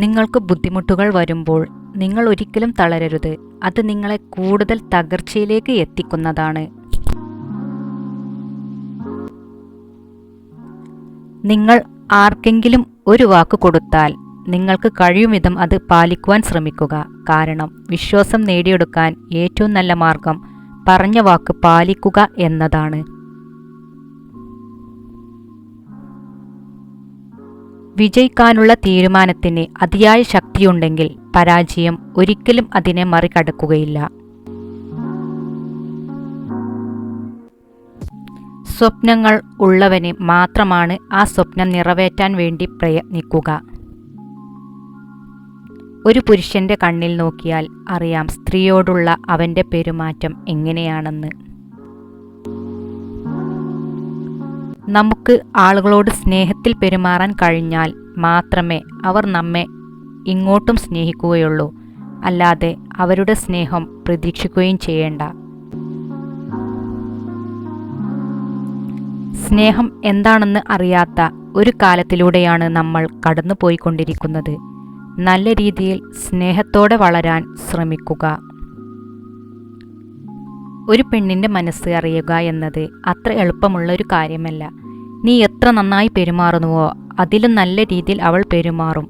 നിങ്ങൾക്ക് ബുദ്ധിമുട്ടുകൾ വരുമ്പോൾ നിങ്ങൾ ഒരിക്കലും തളരരുത്. അത് നിങ്ങളെ കൂടുതൽ തകർച്ചയിലേക്ക് എത്തിക്കുന്നതാണ്. നിങ്ങൾ ആർക്കെങ്കിലും ഒരു വാക്ക് കൊടുത്താൽ നിങ്ങൾക്ക് കഴിയും വിധം അത് പാലിക്കുവാൻ ശ്രമിക്കുക. കാരണം വിശ്വാസം നേടിയെടുക്കാൻ ഏറ്റവും നല്ല മാർഗം പറഞ്ഞ വാക്ക് പാലിക്കുക എന്നതാണ്. വിജയിക്കാനുള്ള തീരുമാനത്തിന് അതിയായ ശക്തിയുണ്ടെങ്കിൽ പരാജയം ഒരിക്കലും അതിനെ മറികടക്കുകയില്ല. സ്വപ്നങ്ങൾ ഉള്ളവന് മാത്രമാണ് ആ സ്വപ്നം നിറവേറ്റാൻ വേണ്ടി പ്രയത്നിക്കുക. ഒരു പുരുഷന്റെ കണ്ണിൽ നോക്കിയാൽ അറിയാം സ്ത്രീയോടുള്ള അവന്റെ പെരുമാറ്റം എങ്ങനെയാണെന്ന്. നമുക്ക് ആളുകളോട് സ്നേഹത്തിൽ പെരുമാറാൻ കഴിഞ്ഞാൽ മാത്രമേ അവർ നമ്മെ ഇങ്ങോട്ടും സ്നേഹിക്കുകയുള്ളൂ. അല്ലാതെ അവരുടെ സ്നേഹം പ്രതീക്ഷിക്കുകയും ചെയ്യേണ്ട. സ്നേഹം എന്താണെന്ന് അറിയാത്ത ഒരു കാലത്തിലൂടെയാണ് നമ്മൾ കടന്നുപോയിക്കൊണ്ടിരിക്കുന്നത്. നല്ല രീതിയിൽ സ്നേഹത്തോടെ വളരാൻ ശ്രമിക്കുക. ഒരു പെണ്ണിൻ്റെ മനസ്സ് അറിയുക എന്നത് അത്ര എളുപ്പമുള്ള ഒരു കാര്യമല്ല. നീ എത്ര നന്നായി പെരുമാറുന്നുവോ അതിലും നല്ല രീതിയിൽ അവൾ പെരുമാറും.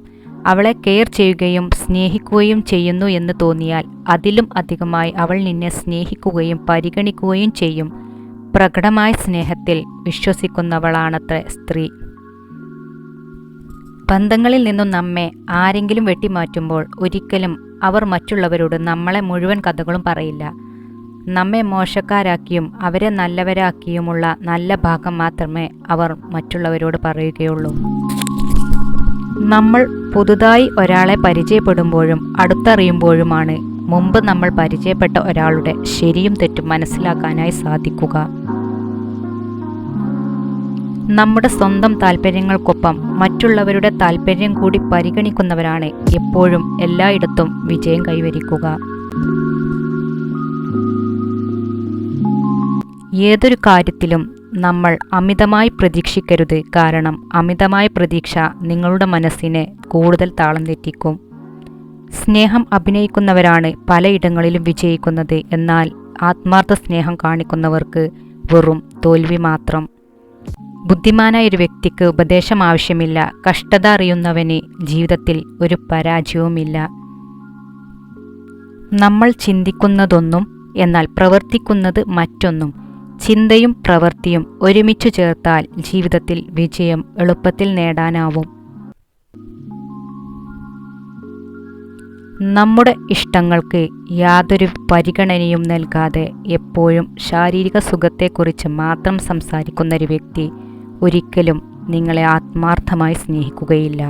അവളെ കെയർ ചെയ്യുകയും സ്നേഹിക്കുകയും ചെയ്യുന്നു എന്ന് തോന്നിയാൽ അതിലും അധികമായി അവൾ നിന്നെ സ്നേഹിക്കുകയും പരിഗണിക്കുകയും ചെയ്യും. പ്രകടമായ സ്നേഹത്തിൽ വിശ്വസിക്കുന്നവളാണത്രേ സ്ത്രീ. ബന്ധങ്ങളിൽ നിന്നും നമ്മെ ആരെങ്കിലും വെട്ടിമാറ്റുമ്പോൾ ഒരിക്കലും അവർ മറ്റുള്ളവരോട് നമ്മളെ മുഴുവൻ കഥകളും പറയില്ല. നമ്മെ മോശക്കാരാക്കിയും അവരെ നല്ലവരാക്കിയുമുള്ള നല്ല ഭാഗം മാത്രമേ അവർ മറ്റുള്ളവരോട് പറയുകയുള്ളൂ. നമ്മൾ പുതുതായി ഒരാളെ പരിചയപ്പെടുമ്പോഴും അടുത്തറിയുമ്പോഴുമാണ് മുമ്പ് നമ്മൾ പരിചയപ്പെട്ട ഒരാളുടെ ശരിയും തെറ്റും മനസ്സിലാക്കാനായി സാധിക്കുക. നമ്മുടെ സ്വന്തം താല്പര്യങ്ങൾക്കൊപ്പം മറ്റുള്ളവരുടെ താല്പര്യം കൂടി പരിഗണിക്കുന്നവരാണ് എപ്പോഴും എല്ലായിടത്തും വിജയം കൈവരിക്കുക. ഏതൊരു കാര്യത്തിലും നമ്മൾ അമിതമായി പ്രതീക്ഷിക്കരുത്. കാരണം അമിതമായ പ്രതീക്ഷ നിങ്ങളുടെ മനസ്സിനെ കൂടുതൽ താളം തെറ്റിക്കും. സ്നേഹം അഭിനയിക്കുന്നവരാണ് പലയിടങ്ങളിലും വിജയിക്കുന്നത്. എന്നാൽ ആത്മാർത്ഥ സ്നേഹം കാണിക്കുന്നവർക്ക് വെറും തോൽവി മാത്രം. ബുദ്ധിമാനായ ഒരു വ്യക്തിക്ക് ഉപദേശം ആവശ്യമില്ല. കഷ്ടത അറിയുന്നവന് ജീവിതത്തിൽ ഒരു പരാജയവുമില്ല. നമ്മൾ ചിന്തിക്കുന്നതൊന്നും എന്നാൽ പ്രവർത്തിക്കുന്നത് മറ്റൊന്നും. ചിന്തയും പ്രവൃത്തിയും ഒരുമിച്ചു ചേർത്താൽ ജീവിതത്തിൽ വിജയം എളുപ്പത്തിൽ നേടാനാവും. നമ്മുടെ ഇഷ്ടങ്ങൾക്ക് യാതൊരു പരിഗണനയും നൽകാതെ എപ്പോഴും ശാരീരിക സുഖത്തെക്കുറിച്ച് മാത്രം സംസാരിക്കുന്ന ഒരു വ്യക്തി ഒരിക്കലും നിങ്ങളെ ആത്മാർത്ഥമായി സ്നേഹിക്കുകയില്ല.